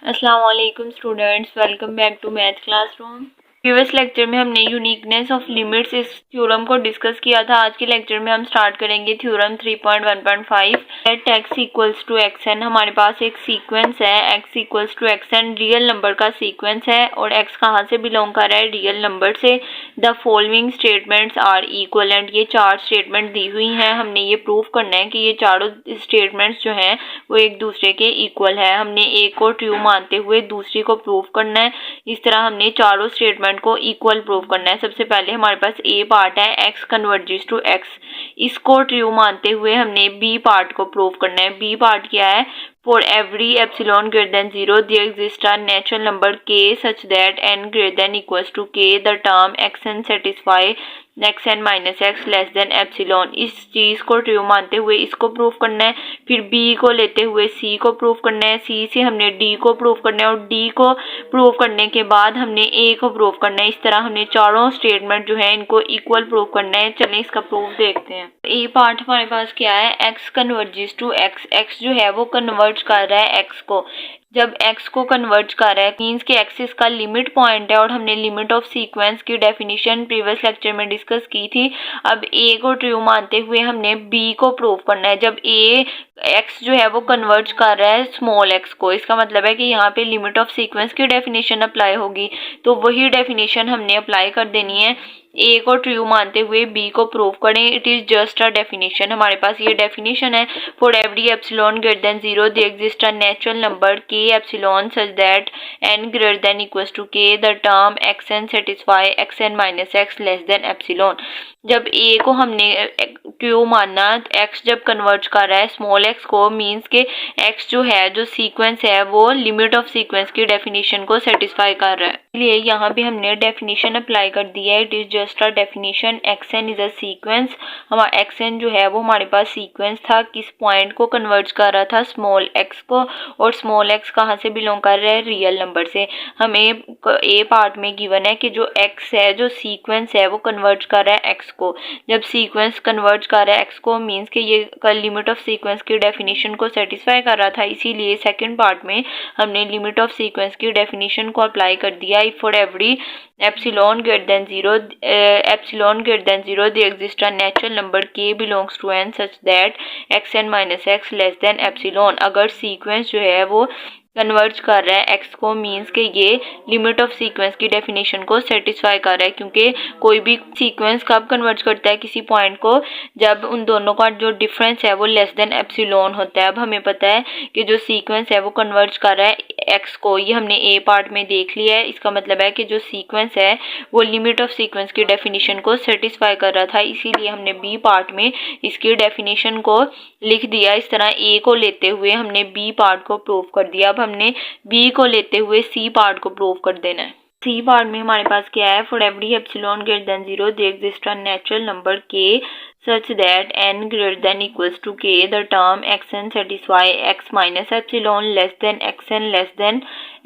अस्सलाम वालेकुम students, welcome back to math classroom. Previous lecture में हमने यूनिकनेस ऑफ लिमिट्स इस थ्योरम को डिस्कस किया था। आज के लेक्चर में हम स्टार्ट करेंगे theorem 3.1.5 let x equals to xn। हमारे पास एक सीक्वेंस है x equals to xn, real number का सीक्वेंस है और x कहाँ से बिलोंग कर रहा है, रियल नंबर से। The following statements are equivalent, ये चार स्टेटमेंट दी हुई हैं। हमने ये प्रूव करना है कि ये चारों स्टेटमेंट्स जो हैं वो एक दूसरे के इक्वल है। हमने एक को ट्रू मानते हुए दूसरी को प्रूव करना है। इस तरह हमने चारों स्टेटमेंट को इक्वल प्रूव करना है। सबसे पहले हमारे पास ए पार्ट है x कन्वर्जेस टू x, इसको ट्रू मानते हुए हमने बी पार्ट को प्रूव करना है। बी पार्ट क्या है, for every epsilon greater than 0 there exist a natural number k such that n greater than equals to k the term xn satisfy xn minus x less than epsilon. इस चीज को true मानते हुए इसको prove करना है। फिर b को लेते हुए c को प्रूव करना है। c से हमने d को प्रूव करना है और d को प्रूव करने के बाद हमने a को प्रूव करना है। इस तरह हमने चारों स्टेटमेंट जो है इनको इक्वल प्रूव करना है। चलिए इसका प्रूफ देखते हैं। a पार्ट हमारे पास क्या है, x converges to x, x जो है वो कन्वर्ज कर रहा है x को। जब x को कन्वर्ट कर रहा है मीन्स के x इसका लिमिट पॉइंट है और हमने लिमिट ऑफ सीक्वेंस की डेफिनेशन प्रीवियस लेक्चर में डिस्कस की थी। अब a को ट्रू मानते हुए हमने b को प्रूव करना है। जब x जो है वो कन्वर्ट कर रहा है स्मॉल x को, इसका मतलब है कि यहाँ पे लिमिट ऑफ सीक्वेंस की डेफिनेशन अप्लाई होगी, तो वही डेफिनेशन हमने अप्लाई कर देनी है। a को ट्रू मानते हुए b को प्रूव करें। It is just a definition, हमारे पास ये डेफिनेशन है। For every epsilon greater than 0 there exist a natural number k epsilon such that n greater than equals to k the term xn satisfy xn minus x less than epsilon. जब a को हमने true मानना, x जब convert कर रहा है small x को means के x जो है जो सीक्वेंस है वो लिमिट ऑफ सीक्वेंस की डेफिनेशन को सेटिस्फाई कर रहा है, इसलिए यहाँ पे हमने डेफिनेशन अप्लाई कर दिया है। It is just a definition, xn is a sequence. हमारा xn जो है वो हमारे पास सीक्वेंस था, किस पॉइंट को कन्वर्ट कर रहा था, स्मॉल x को, और स्मॉल x कहाँ से बिलोंग कर रहा है, रियल नंबर से। हमें ए पार्ट में गिवन है कि जो x है जो सीक्वेंस है वो कन्वर्ट कर रहा है x को। जब सीक्वेंस कन्वर्ट कर रहा है x को मीन्स कि ये लिमिट ऑफ सीक्वेंस की डेफिनेशन को सेटिस्फाई कर रहा था, इसीलिए सेकंड पार्ट में हमने लिमिट ऑफ सीक्वेंस की डेफिनेशन को अप्लाई कर दिया। For every epsilon greater than 0 there exists a natural number k belongs to n such that xn minus x less than epsilon. अगर सीक्वेंस जो है वो कन्वर्ज कर रहा है x को मीन्स के ये लिमिट ऑफ सीक्वेंस की डेफिनेशन को सेटिस्फाई कर रहा है, क्योंकि कोई भी सीक्वेंस कब कन्वर्ज करता है किसी पॉइंट को, जब उन दोनों का जो डिफरेंस है वो लेस देन एप्सिलॉन होता है। अब हमें पता है कि जो सीक्वेंस है वो कन्वर्ज कर रहा है x को, ये हमने a पार्ट में देख लिया है। इसका मतलब है कि जो सीक्वेंस है वो लिमिट ऑफ सीक्वेंस की डेफिनेशन को सेटिस्फाई कर रहा था, इसीलिए हमने b पार्ट में इसकी डेफिनेशन को लिख दिया। इस तरह a को लेते हुए हमने b पार्ट को प्रूव कर दिया। अब हमने b को लेते हुए c पार्ट को प्रूव कर देना है। सी पार्ट में हमारे पास क्या है, for every epsilon greater than 0 there exist a natural number k such that n greater than equals to k the term xn satisfy x minus epsilon less than xn less than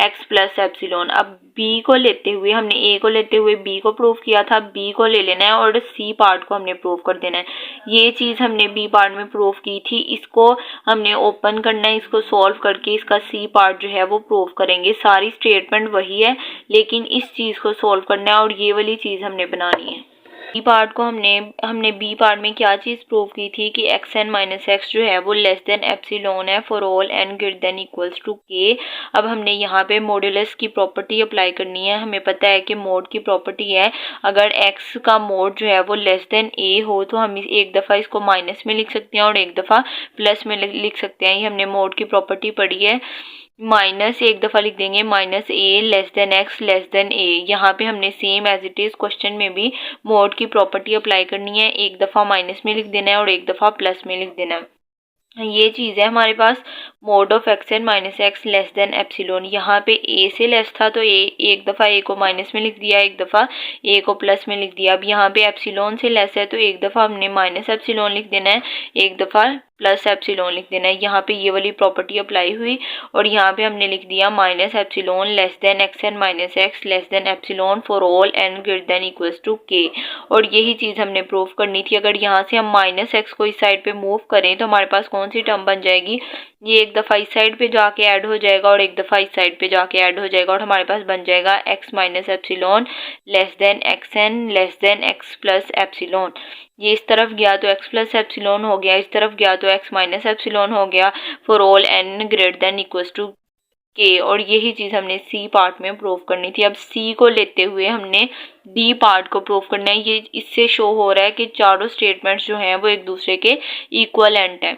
x plus epsilon। अब b को लेते हुए हमने a को लेते हुए b को prove किया था, b को ले लेना है और c पार्ट को हमने प्रूव कर देना है। ये चीज हमने b पार्ट में प्रूव की थी, इसको हमने ओपन करना है, इसको सॉल्व करके इसका c पार्ट जो है वो प्रूव करेंगे। सारी स्टेटमेंट वही है लेकिन इस चीज को सॉल्व करना है और ये वाली चीज हमने बनानी है। बी पार्ट को हमने बी पार्ट में क्या चीज प्रूव की थी कि xn माइनस x जो है वो लेस देन एप्सिलॉन है for all n greater than equals to k। अब हमने यहाँ पे मॉड्यूलस की प्रॉपर्टी अप्लाई करनी है। हमें पता है कि मोड की प्रॉपर्टी है, अगर x का मोड जो है वो लेस देन a हो तो हम एक दफ़ा इसको माइनस में लिख सकते हैं और एक दफ़ा प्लस में लिख सकते हैं। ये हमने मोड की प्रॉपर्टी पढ़ी है। माइनस एक दफ़ा लिख देंगे minus a less than x less than a. यहाँ पे हमने same as it is question में भी मोड की प्रॉपर्टी अप्लाई करनी है, एक दफ़ा माइनस में लिख देना है और एक दफ़ा प्लस में लिख देना है। ये चीज़ है हमारे पास mod of x n minus x less than epsilon. यहाँ पे ए से लेस था तो एक दफ़ा ए को माइनस में लिख दिया, एक दफ़ा ए को प्लस में लिख दिया। अब यहाँ पे एप्सिलॉन से लेस है तो एक दफ़ा हमने माइनस एप्सिलॉन लिख देना है, एक दफ़ा प्लस एप्सिलॉन लिख देना है। यहाँ पे ये वाली प्रॉपर्टी अप्लाई हुई और यहाँ पे हमने लिख दिया minus epsilon less than x n minus x less than epsilon for all n greater than equals to k. और यही चीज़ हमने प्रूव करनी थी। अगर यहाँ से हम माइनस एक्स को इस साइड पे मूव करें तो हमारे पास कौन सी टर्म बन जाएगी, ये एक दफ़ा इस साइड पे जाके ऐड हो जाएगा और एक दफ़ा इस साइड पे जाके ऐड हो जाएगा और हमारे पास बन जाएगा x minus epsilon less than x n less than x plus epsilon. ये इस तरफ गया तो एक्स प्लस एप्सिलॉन हो गया, इस तरफ गया तो एक्स माइनस एप्सिलॉन हो गया for all n greater than equals to k. और यही चीज़ हमने सी पार्ट में प्रूव करनी थी। अब सी को लेते हुए हमने डी पार्ट को प्रूव करना है। ये इससे शो हो रहा है कि चारों स्टेटमेंट्स जो हैं वो एक दूसरे के इक्वलेंट है।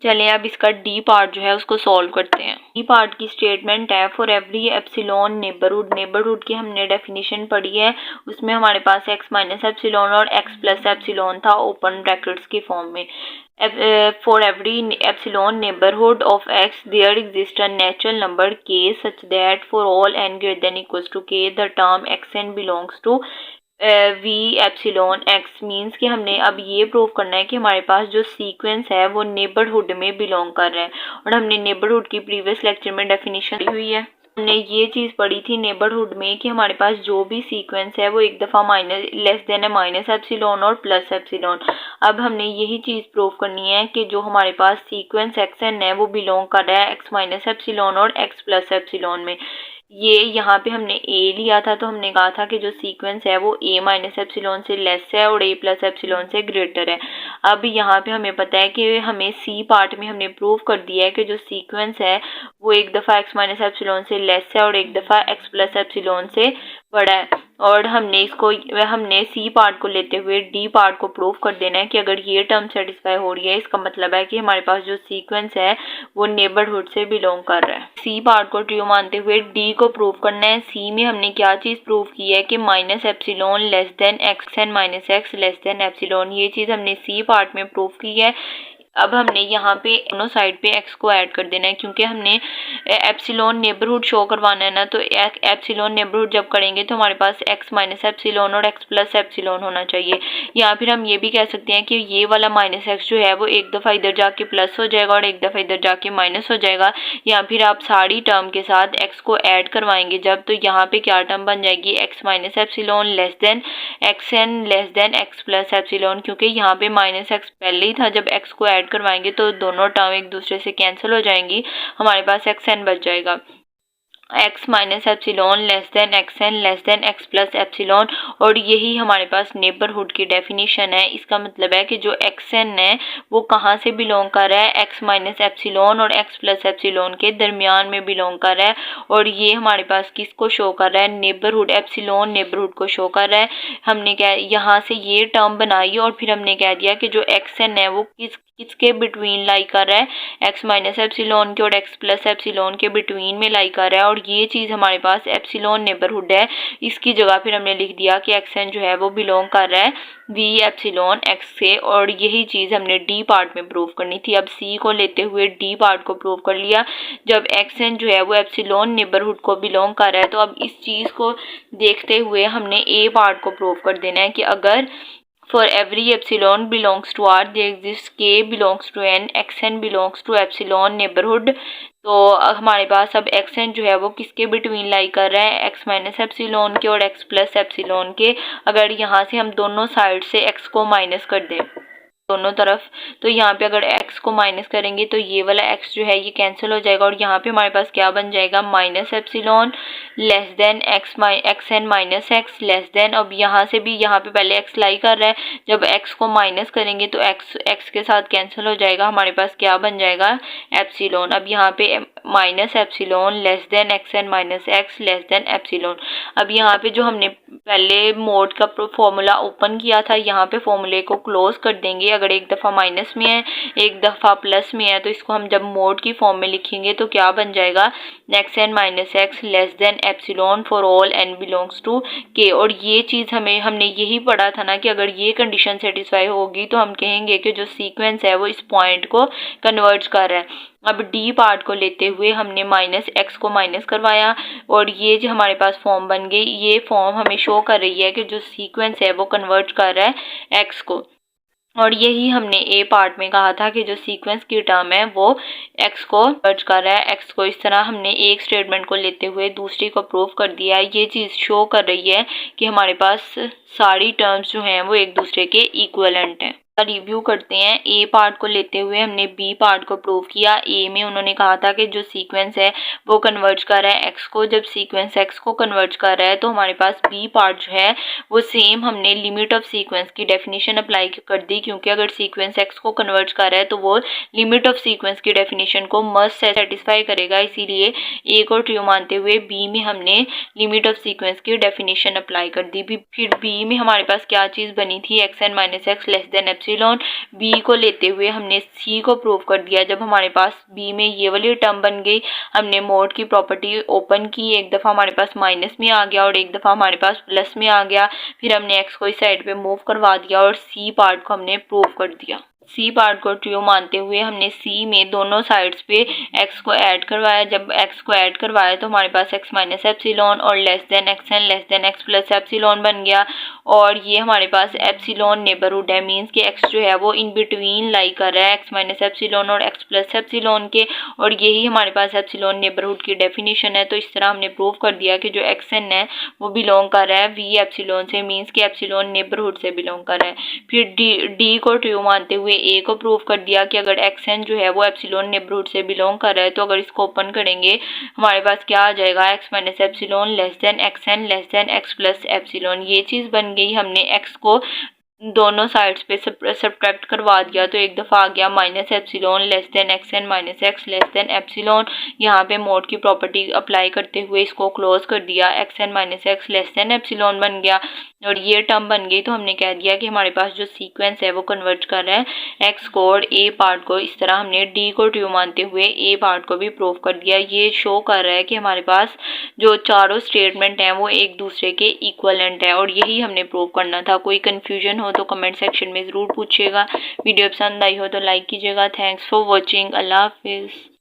चलिए अब इसका डी पार्ट जो है उसको सॉल्व करते हैं। डी पार्ट की स्टेटमेंट है for every epsilon neighbourhood. Neighbourhood की हमने डेफिनेशन पढ़ी है, उसमें हमारे पास एक्स माइनस एप्सिलॉन और एक्स प्लस एप्सिलॉन था ओपन ब्रैकेट्स की फॉर्म में। For every epsilon neighborhood of x there exists a natural number k such that for all n greater than equals to k the term xn belongs to V epsilon x. Means कि हमने अब ये prove करना है कि हमारे पास जो sequence है वो नेबरहुड में बिलोंग कर रहा है। और हमने नेबरहुड की प्रीवियस लेक्चर में डेफिनेशन दी हुई है। हमने ये चीज़ पढ़ी थी नेबरहुड में कि हमारे पास जो भी सीक्वेंस है वो एक दफ़ा माइनस लेस देन है माइनस एप्सिलॉन और प्लस एप्सिलॉन। अब हमने यही चीज़ प्रूव करनी है कि जो हमारे पास सीक्वेंस एक्स एन है वो बिलोंग कर रहा है एक्स माइनस एप्सिलॉन और एक्स प्लस एप्सिलॉन में। ये यहाँ पे हमने ए लिया था तो हमने कहा था कि जो सीक्वेंस है वो ए माइनस एप्सिलॉन से लेस है और ए प्लस एप्सिलॉन से ग्रेटर है। अब यहाँ पे हमें पता है कि हमें सी पार्ट में हमने प्रूव कर दिया है कि जो सीक्वेंस है वो एक दफ़ा एक्स माइनस एप्सिलॉन से लेस है और एक दफ़ा एक्स प्लस एप्सिलॉन से बड़ा है। और हमने सी पार्ट को लेते हुए डी पार्ट को प्रूव कर देना है कि अगर ये टर्म सेटिस्फाई हो रही है इसका मतलब है कि हमारे पास जो सीक्वेंस है वो नेबरहुड से बिलोंग कर रहा है। सी पार्ट को ट्रू मानते हुए डी को प्रूव करना है। सी में हमने क्या चीज़ प्रूव की है कि minus epsilon less than x n minus x less than epsilon, ये चीज़ हमने सी पार्ट में प्रूव की है। अब हमने यहाँ पे दोनों साइड पे x को ऐड कर देना है क्योंकि हमने एप्सिलॉन नेबरहुड शो करवाना है ना, तो एप्सिलॉन नेबरहुड जब करेंगे तो हमारे पास x माइनस एप्सिलॉन और x प्लस एप्सिलॉन होना चाहिए। या फिर हम ये भी कह सकते हैं कि ये वाला माइनस x जो है वो एक दफ़ा इधर जाके प्लस हो जाएगा और एक दफ़ा इधर जाके माइनस हो जाएगा। या फिर आप सारी टर्म के साथ x को ऐड करवाएंगे जब, तो यहाँ पे क्या टर्म बन जाएगी x minus epsilon less than x n less than x plus epsilon. क्योंकि यहाँ पे माइनस एक्स पहले ही था, जब x को ऐड करवाएंगे तो दोनों टर्म एक दूसरे से कैंसिल हो जाएंगी, हमारे पास एक्स एन बच जाएगा। X minus epsilon less than x n less than x plus epsilon. और यही हमारे पास नेबरहुड की डेफिनेशन है। इसका मतलब है कि जो एक्स एन है वो कहाँ से बिलोंग कर रहा है, एक्स माइनस एप्सिलॉन और एक्स प्लस एप्सिलॉन के दरमियान में बिलोंग कर रहा है। और ये हमारे पास किसको शो कर रहा है, नेबरहुड, एप्सिलॉन नेबरहुड को शो कर रहा है। हमने क्या यहाँ से ये टर्म बनाई और फिर हमने कह दिया कि जो एक्स एन है वो किसके बिटवीन लाई कर रहा है, एक्स माइनस एप्सिलॉन के और एक्स प्लस एप्सिलॉन के बिटवीन में लाई कर रहा है। और ये चीज़ हमारे पास एप्सिलॉन नेबरहुड है। इसकी जगह फिर हमने लिख दिया कि एक्स एन जो है वो बिलोंग कर रहा है वी एप्सिलॉन एक्स से। और यही चीज़ हमने डी पार्ट में प्रूव करनी थी। अब सी को लेते हुए डी पार्ट को प्रूव कर लिया। जब एक्स एन जो है वो एप्सिलॉन नेबरहुड को बिलोंग कर रहा है तो अब इस चीज़ को देखते हुए हमने ए पार्ट को प्रूव कर देना है कि अगर for every epsilon belongs to R there exists k belongs to n xn belongs to epsilon neighborhood। तो हमारे पास अब xn जो है वो किसके बिटवीन लाई कर रहा है, x माइनस एप्सिलॉन के और x प्लस एप्सिलॉन के। अगर यहाँ से हम दोनों साइड से x को माइनस कर दें दोनों तरफ, तो यहाँ पे अगर x को माइनस करेंगे तो ये वाला x जो है ये कैंसिल हो जाएगा और यहाँ पे हमारे पास क्या बन जाएगा, minus epsilon less than x n minus x less than. अब यहाँ से भी यहाँ पे पहले x लाई कर रहा है, जब x को माइनस करेंगे तो x के साथ कैंसिल हो जाएगा, हमारे पास क्या बन जाएगा, एप्सिलॉन। अब यहाँ पे minus epsilon less than x n minus x less than epsilon. अब यहाँ पे जो हमने पहले मोड का फॉर्मूला ओपन किया था, यहाँ पे फॉर्मूले को क्लोज कर देंगे। अगर एक दफ़ा माइनस में है एक दफ़ा प्लस में है तो इसको हम जब मोड की फॉर्म में लिखेंगे तो क्या बन जाएगा, x n minus x less than epsilon for all n belongs to k. और ये चीज़ हमने यही पढ़ा था ना कि अगर ये कंडीशन सेटिस्फाई होगी तो हम कहेंगे कि जो सीक्वेंस है वो इस पॉइंट को कन्वर्ज कर रहा है। अब डी पार्ट को लेते हुए हमने माइनस एक्स को माइनस करवाया और ये जो हमारे पास फॉर्म बन गई, ये फॉर्म हमें शो कर रही है कि जो सीक्वेंस है वो कन्वर्ट कर रहा है एक्स को। और यही हमने ए पार्ट में कहा था कि जो सीक्वेंस की टर्म है वो एक्स को कन्वर्ज कर रहा है एक्स को। इस तरह हमने एक स्टेटमेंट को लेते हुए दूसरी को प्रूव कर दिया है। ये चीज़ शो कर रही है कि हमारे पास सारी टर्म्स जो हैं वो एक दूसरे के इक्विवेलेंट हैं। रिव्यू करते हैं। ए पार्ट को लेते हुए हमने बी पार्ट को प्रूव किया। ए में उन्होंने कहा था कि जो सीक्वेंस है वो कन्वर्ज कर रहा है एक्स को। जब सीक्वेंस एक्स को कन्वर्ज कर रहा है तो हमारे पास बी पार्ट जो है वो सेम हमने लिमिट ऑफ सीक्वेंस की डेफिनेशन अप्लाई कर दी, क्योंकि अगर सीक्वेंस एक्स को कन्वर्ज कर रहा है तो वो लिमिट ऑफ सीक्वेंस की डेफिनेशन को मस्ट सेटिस्फाई करेगा। इसीलिए ए को ट्रू मानते हुए बी में हमने लिमिट ऑफ सीक्वेंस की डेफिनेशन अप्लाई कर दी। फिर बी में हमारे पास क्या चीज़ बनी थी, x n minus x less than epsilon. B को लेते हुए हमने सी को प्रूव कर दिया। जब हमारे पास बी में ये वाली टर्म बन गई, हमने मोड की प्रॉपर्टी ओपन की, एक दफ़ा हमारे पास माइनस में आ गया और एक दफ़ा हमारे पास प्लस में आ गया। फिर हमने एक्स को इस साइड पे मूव करवा दिया और सी पार्ट को हमने प्रूव कर दिया। सी पार्ट को ट्रू मानते हुए हमने सी में दोनों साइड्स पे एक्स को ऐड करवाया। जब एक्स को ऐड करवाया तो हमारे पास एक्स माइनस एप्सिलॉन और less than x n less than x plus epsilon बन गया। और ये हमारे पास एप्सिलॉन नेबरहुड है, मीन्स कि एक्स जो है वो इन बिटवीन लाई कर रहा है एक्स माइनस एप्सिलॉन और एक्स प्लस एप्सिलॉन के, और यही हमारे पास एप्सिलॉन नेबरहुड की डेफिनेशन है। तो इस तरह हमने प्रूव कर दिया कि जो एक्स एन है वो बिलोंग कर रहा है वी एप्सिलॉन से, मीन्स कि एप्सिलॉन नेबरहुड से बिलोंग कर रहा है। फिर डी को ट्रू मानते हुए ए को प्रूव कर दिया कि अगर एक्स एन जो है वो एप्सिलॉन नेबरहुड से बिलोंग कर रहा है तो अगर इसको ओपन करेंगे हमारे पास क्या आ जाएगा, x minus epsilon less than x n less than x plus epsilon. ये चीज़ बन गई। हमने एक्स को दोनों साइड्स पे सब्ट्रैक्ट करवा दिया तो एक दफ़ा आ गया minus epsilon less than x n minus x less than epsilon. यहाँ पे मोड की प्रॉपर्टी अप्लाई करते हुए इसको क्लोज कर दिया, x n minus x less than epsilon बन गया और ये टर्म बन गई। तो हमने कह दिया कि हमारे पास जो सीक्वेंस है वो कन्वर्ट कर रहा है एक्स को और ए पार्ट को। इस तरह हमने डी को ट्रू मानते हुए ए पार्ट को भी प्रूव कर दिया। ये शो कर रहा है कि हमारे पास जो चारों स्टेटमेंट हैं वो एक दूसरे के इक्वलेंट है और यही हमने प्रूव करना था। कोई कन्फ्यूजन हो तो कमेंट सेक्शन में ज़रूर पूछिएगा। वीडियो पसंद आई हो तो लाइक कीजिएगा। Thanks for watching. अल्लाह हाफिज़।